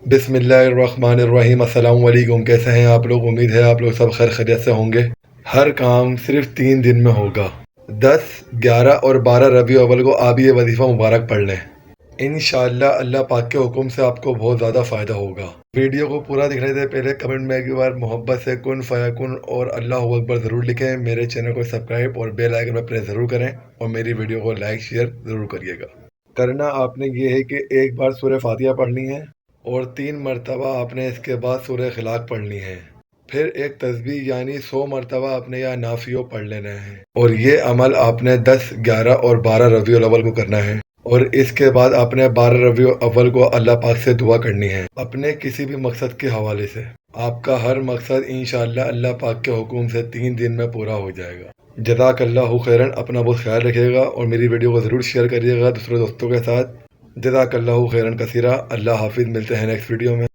बिस्मिल्लाहिर्रहमानिर्रहीम। अस्सलाम वालेकुम। कैसे हैं आप लोग? उम्मीद है आप लोग सब खैर खैरियत से होंगे। हर काम सिर्फ 3 दिन में होगा। 10, 11 और 12 रबी अव्वल को आप ये वजीफ़ा मुबारक पढ़ लें। इंशाअल्लाह अल्लाह पाक के हुक्म से आपको बहुत ज़्यादा फ़ायदा होगा। वीडियो को पूरा दिखने से पहले कमेंट में एक बार मोहब्बत से कुन फ़याकुन और अल्लाह अकबर ज़रूर लिखें। मेरे चैनल को सब्सक्राइब और बेल आइकन पर प्रेस ज़रूर करें और मेरी वीडियो को लाइक शेयर ज़रूर करिएगा। करना आपने ये है कि एक बार सूरह फातिहा पढ़नी है और 3 मरतबा आपने इसके बाद सूरह इखलाक पढ़नी है। फिर एक तस्बीह यानी 100 मरतबा आपने या नाफियो पढ़ लेना है और ये अमल आपने 10, 11 और 12 रबीउल अव्वल को करना है। और इसके बाद आपने 12 रबीउल अव्वल को अल्लाह पाक से दुआ करनी है अपने किसी भी मकसद के हवाले से। आपका हर मकसद इंशाअल्लाह अल्लाह पाक के हुक्म से 3 दिन में पूरा हो जाएगा। जज़ाकल्लाहु खैरन। अपना बहुत ख्याल रखिएगा और मेरी वीडियो को ज़रूर शेयर करिएगा दूसरे दोस्तों के साथ। जज़ाकल्लाहु खैरन कसीरा। अल्लाह हाफिज़। मिलते हैं नेक्स्ट वीडियो में।